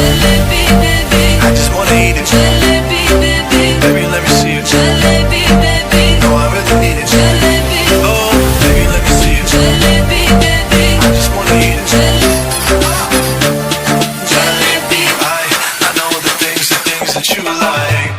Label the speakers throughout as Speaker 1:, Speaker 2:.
Speaker 1: Jalebi baby, I just wanna eat it. Jalebi baby, baby let me see it. Jalebi baby, no I really need it. Jalebi, oh baby let me see it. Jalebi baby, I just wanna eat it. Jalebi, I know the things that you like.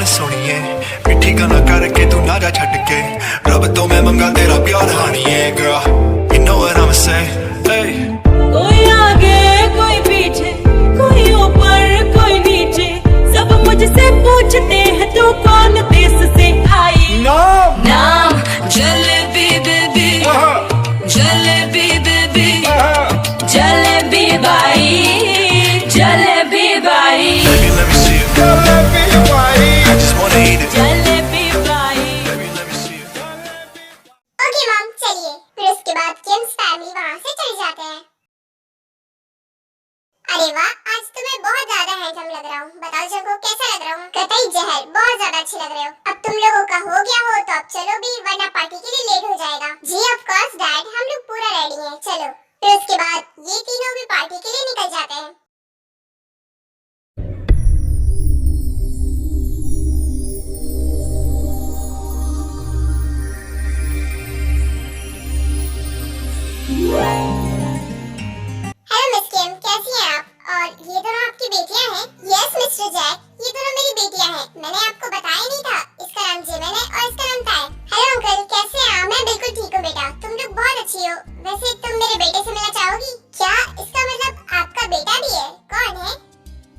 Speaker 1: सोनिए मिठी गल्लां करके तू ना जा छड्ड के रब तो मैं मंगा तेरा प्यार हानिए girl you know what I'ma say hey
Speaker 2: कोई आगे कोई पीछे कोई ऊपर कोई नीचे सब मुझसे पूछते हैं तू कौन देश से आई नाम jalebi baby jalebi baby jalebi by jalebi by
Speaker 1: baby let me see it jalebi baby I just wanna eat it
Speaker 2: jalebi by
Speaker 1: baby let me see it
Speaker 3: okay mom चलिए फिर उसके बाद किम्स फैमिली वहाँ से चले जाते हैं। अरे वाह आज तो मैं बहुत ज्यादा हैंडसम लग रहा हूँ। बताओ जंको कैसा लग रहा हूँ? कतई जहर बहुत ज्यादा अच्छे लग रहे हो। अब तुम लोगों का हो गया हो तो अब चलो भी वरना पार्टी के लिए लेट हो जाएगा। जी ऑफ कोर्स डैड हम लोग पूरा रेडी हैं चलो। फिर उसके बाद ये तीनों भी पार्टी के लिए निकल जाते हैं। हेलो मिस किम कैसी हैं आप? और ये दोनों आपकी बेटियां हैं? यस मिस्टर जैक ये दोनों मेरी बेटियां हैं। मैंने आपको बताया नहीं था इसका नाम जिमिन है और इसका नाम ताय। हेलो अंकल कैसे हैं आप? मैं बिल्कुल ठीक हूँ बेटा तुम लोग बहुत अच्छी हो। वैसे तुम मेरे बेटे से मिलना चाहोगी क्या? इसका मतलब आपका बेटा भी है? कौन है?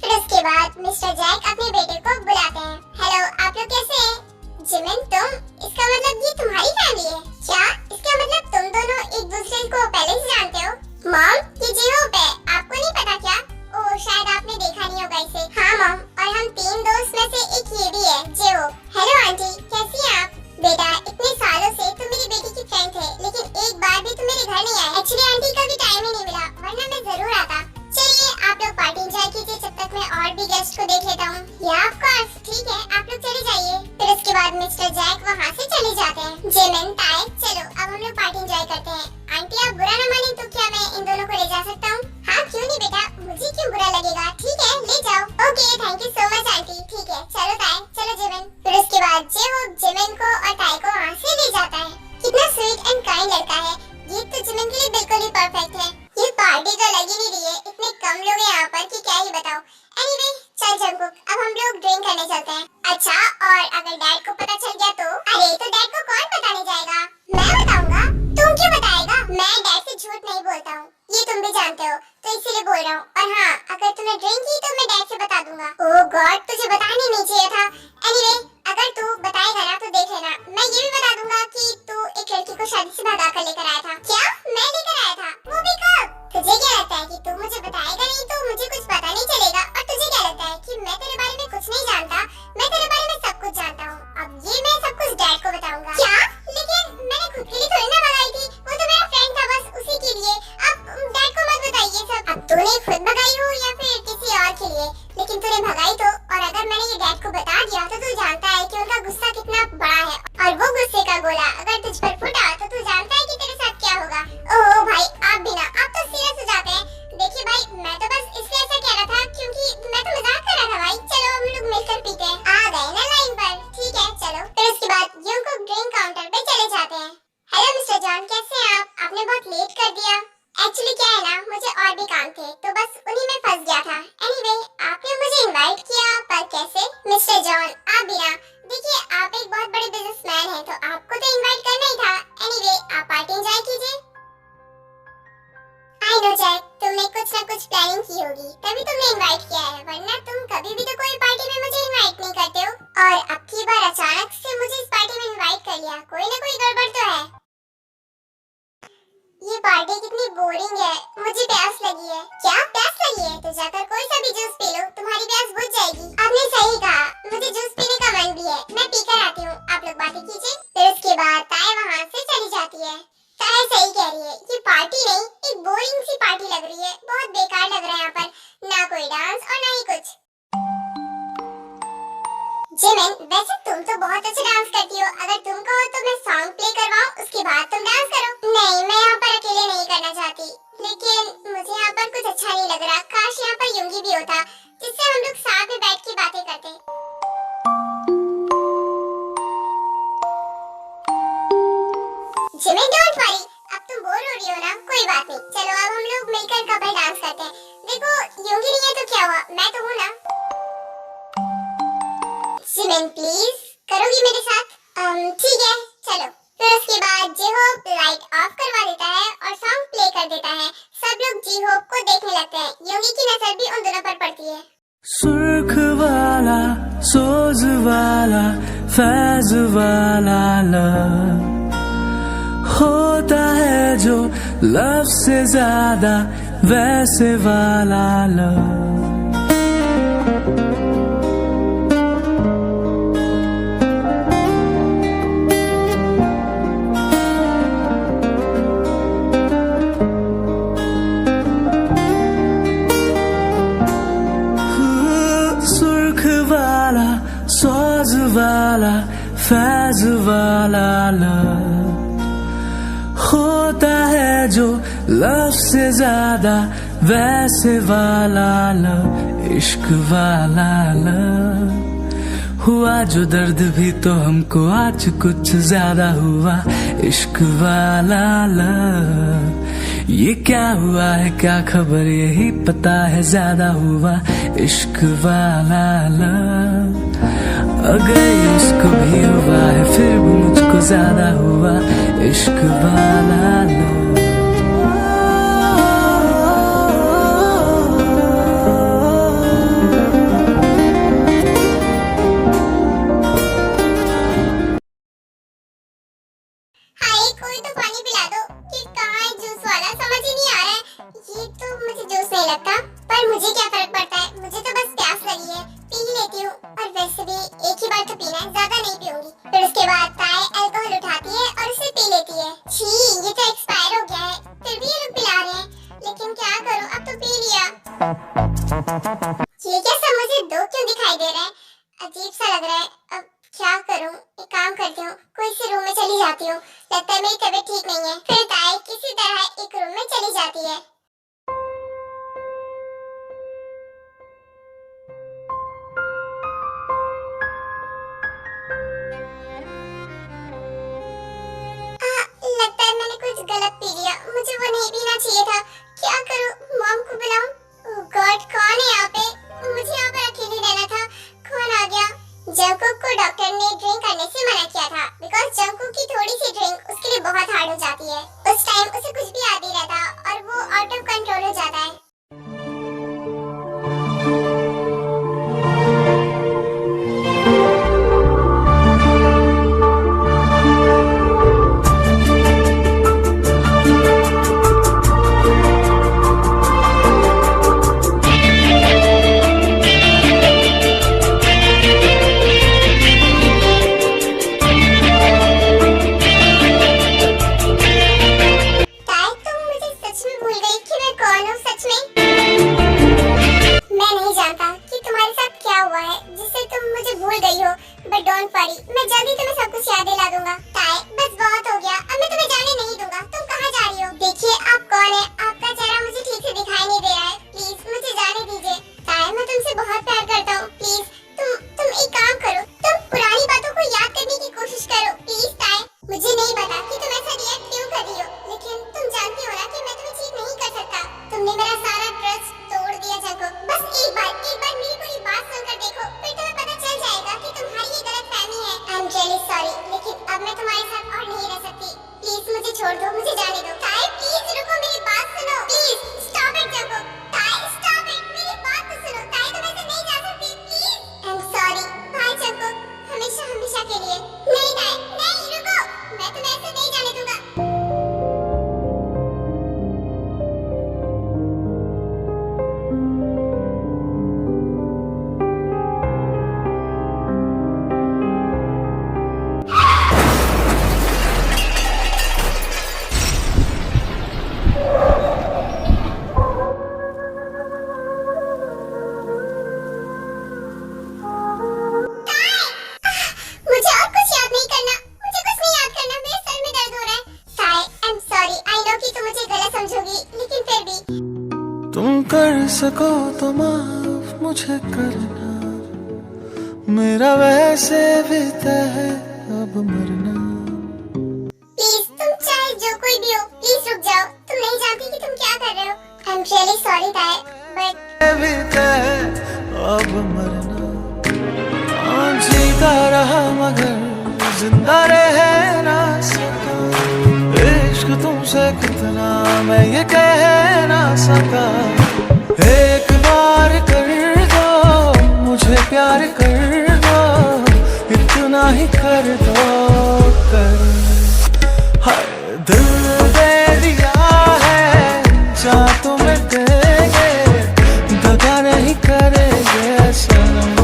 Speaker 3: फिर उसके बाद मिस्टर जैक अपने बेटे को बुलाते हैं। हेलो आप लोग कैसे हैं? जिमिन तुम इसका मतलब ये तुम्हारी फैमिली है क्या? इसका मतलब तुम दोनों एक दूसरे को पहले से जानते हो? मॉम ये जेहोप है आपको नहीं पता क्या? ओह शायद आपने देखा नहीं होगा इसे। हाँ मॉम और हम तीन दोस्त में से एक ये भी है जेहोप। हेलो आंटी कैसी हैं आप? बेटा इतने सालों से तुम मेरी बेटी की फ्रेंड थे लेकिन एक बार भी तुम मेरे घर नहीं आए। एक्चुअली आंटी का भी टाइम ही नहीं मिला वरना मैं जरूर आता। चलिए आप लोग पार्टी एंजॉय कीजिए जब तक मैं और भी गेस्ट को देख लेता हूँ। या ऑफ कोर्स ठीक है आप लोग चले जाइए। फिर उसके बाद मिस्टर जैक वहाँ से चले जाते हैं। जिमिन ताय चलो अब हम लोग पार्टी एंजॉय करते हैं। आंटी आप बुरा न माने तो क्या मैं इन दोनों को ले जा सकता हूँ? हाँ क्यों नहीं बेटा मुझे क्यों बुरा लगेगा। ठीक है ले जाओ। Okay thank you so much aunty. ठीक है चलो ताय चलो जिमिन। फिर उसके बाद जेहोप जिमिन को और ताय को वहाँ से ले जाता है। कितना स्वीट एंड काइंड लड़का है ये तो जिमिन के लिए बिल्कुल ही परफेक्ट है। ये पार्टी तो लग ही नहीं रही है इतने कम लोग हैं यहाँ पर कि क्या ही बताओ। एनीवे चल जंकुक अब हम लोग ड्रिंक करने चलते हैं। अच्छा और अगर डैड को पता चल गया तो? अरे तो डैड को कौन बताने जाएगा? मैं बताऊंगा। तुम क्यों बताएगा? मैं डैड से झूठ नहीं बोलता हूँ ये तुम भी जानते हो तो इसीलिए बोल रहा हूँ। और हाँ अगर तुमने ड्रिंक की तो मैं डैड से बता दूंगा। ओह गॉड तुझे बताने नहीं चाहिए था। एनीवे अगर तू बताएगा ना तो देख लेना मैं ये भी बता दूंगा कि तू एक लड़की को शादी से भगा कर लेकर आया था। क्या मैं लेकर आया था? वो भी कब? तुझे क्या लगता है कि तू मुझे बताएगा नहीं तो मुझे कुछ पता नहीं चलेगा? और तुझे क्या लगता है कि मैं तेरे बारे में कुछ नहीं जानता? मैं तेरे बारे में सब कुछ जानता हूँ। अब ये मैं सब कुछ डैड को बताऊंगा। क्या? लेकिन मैंने खुद के लिए थोड़ी ना भगाई थी वो तो मेरा फ्रेंड था बस उसी के लिए। अब डैड को मत बताइए सब। अब तूने खुद भगाई हो या फिर किसी और के लिए लेकिन तूने भगाई तो। और अगर मैंने ये डैड को बता दिया तो तू जानता है कि उनका गुस्सा कितना बड़ा है और वो गुस्से का गोला अगर तुझ पर फूटा तो तू जानता है कि तेरे साथ क्या होगा। ओह भाई आप भी ना आप तो सीरियस हो जाते हैं। देखिए भाई मैं तो बस इसलिए ऐसा कह रहा था क्योंकि मैं तो मजाक कर रहा था भाई। चलो हम लोग मिलकर पीते हैं। आ गए ना लाइन पर? ठीक है चलो। फिर उसके बाद यूंग ड्रिंक काउंटर पे चले जाते हैं। हेलो मिस्टर जॉन कैसे हैं आप? आपने बहुत लेट कर दिया। एक्चुअली क्या है ना मुझे और भी काम थे तो बस उन्हीं में फंस गया था। एनीवे आपने मुझे इनवाइट किया पर कैसे? मिस्टर जॉन आप भी ना देखिए आप एक बहुत बड़े बिजनेसमैन हैं तो आपको तो इनवाइट करना ही था। एनीवे आप पार्टी एंजॉय कीजिए। आई नो जैक तुमने कुछ ना कुछ प्लानिंग की होगी तभी तुमने इनवाइट किया है वरना तुम कभी भी तो कोई पार्टी में मुझे इनवाइट नहीं करते हो। और अब की बार अचानक से मुझे इस पार्टी में इनवाइट कर लिया कोई ना कोई गड़बड़ तो है। ये पार्टी कितनी बोरिंग है। मुझे प्यास लगी है। क्या प्यास लगी है तो जाकर कोई सा भी जूस पी लो तुम्हारी प्यास बुझ जाएगी। आपने सही कहा मुझे जूस पीने का मन भी है मैं पीकर आती हूँ आप लोग बातें कीजिए। फिर उसके बाद ताय वहाँ से चली जाती है। ताय ताई सही कह रही है, ये पार्टी नहीं एक बोरिंग सी पार्टी लग रही है। बहुत बेकार लग रहा है यहाँ पर, ना कोई डांस और ना ही कुछ। जिमिन, वैसे तुम तो बहुत अच्छा डांस करती हो, अगर तुम कहो तो मैं सॉन्ग प्ले करवाऊं, उसके बाद तुम डांस करो। नहीं, मैं यहाँ पर अकेले नहीं करना चाहती, लेकिन मुझे यहाँ पर कुछ अच्छा नहीं लग रहा। काश यहाँ पर युंगी भी होता, जिससे हम लोग साथ में बैठ के बातें करते। जिमिन, डोंट वरी, अब तुम बोर हो रही हो ना, कोई बात नहीं। चलो अब हम लोग मिलकर कपल डांस करते हैं। देखो युंगी नहीं है तो क्या हुआ, मैं तो हूँ ना। जिमिन प्लीज, करोगी मेरे साथ? ठीक है, चलो। फिर उसके बाद जी-होप लाइट ऑफ करवा देता है और सॉन्ग प्ले कर देता है। सब लोग जी-होप को देखने लगते हैं। योगी की नजर भी उन दोनों पर पड़ती है।
Speaker 4: सुर्ख वाला, सोज वाला, फैज वाला लव होता है जो लव से ज्यादा वैसे वाला लव। सोज वाला, फैज वाला लव होता है जो लव से ज्यादा वैसे वाला लव। इश्क वाला लव हुआ जो दर्द भी तो हमको आज कुछ ज्यादा हुआ। इश्क वाला लव ये क्या हुआ है क्या खबर, यही पता है ज्यादा हुआ। इश्क वाला लव अगर उसको भी हुआ है फिर भी मुझको ज्यादा हुआ। इश्क वाला लव।
Speaker 3: हाय, कोई तो पानी पिला दो। कि कहाँ है जूस वाला, समझ ही नहीं आ रहा है। ये तो मुझे जूस नहीं लगता, पर मुझे क्या फर्क पड़ता है, मुझे तो बस प्यास लगी है, पी ही लेती हूँ। और वैसे भी एक ही बार तो पीना है, ज्यादा नहीं पीऊंगी। फिर उसके बाद ताई अल्कोहल उठाती है और उसे पी लेती है। छी, ये तो एक्सपायर हो गया है, फिर भी ये लोग पिला रहे हैं। लेकिन क्या करूँ, अब तो पी लिया। ये क्या सब मुझे दो क्यों दिखाई दे रहा है, अजीब सा लग रहा है। अब क्या करूं, एक काम करती हूँ, कोई से रूम में चली जाती हूँ। लगता है मेरी तबीयत ठीक नहीं है। फिर ताई किसी तरह एक रूम में चली जाती है। लगता है मैंने कुछ गलत पी लिया, मुझे वो नहीं पीना चाहिए था। क्या करूं, मॉम को बुलाऊं? ओह गॉड, कौन है यहाँ पे? मुझे यहाँ पर अकेले रहना था। कौन आ गया? जंगकुक को डॉक्टर ने ड्रिंक करने से मना किया था, बिकॉज जंगकुक की थोड़ी सी ड्रिंक उसके लिए बहुत हार्ड हो जाती है। उस टाइम उसे कुछ भी याद नहीं रहता और वो आउट
Speaker 4: तुम कर सको तो माफ मुझे करना, मेरा वैसे भी तय है अब मरना।
Speaker 3: प्लीज तुम चाहे जो कोई भी हो, प्लीज रुक जाओ। तुम नहीं जानती कि तुम क्या कर रहे हो। आई एम रियली सॉरी ताए, बट
Speaker 4: भी तय है अब मरना। जीता रहा मगर जिंदा रह ना सका, इश्क तुमसे कितना मैं ये कह ना सका। एक बार कर दो मुझे प्यार कर दो, इतना ही कर दो कर। हाय दिल दे दिया है जा तुम्हें देंगे, दगा नहीं करेंगे सनम।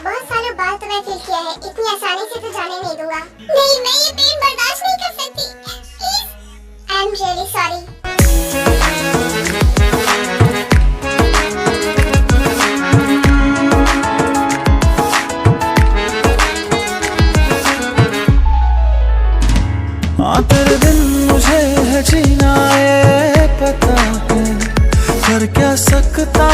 Speaker 3: बहुत सालों बाद तुम्हें फील किया है, इतनी आसानी से तो जाने नहीं दूंगा। नहीं, मैं ये पेन बर्दाश्त नहीं कर सकती। Please, I am really sorry.
Speaker 4: तेरे दिन मुझे है जीना ये पता है, कर क्या सकता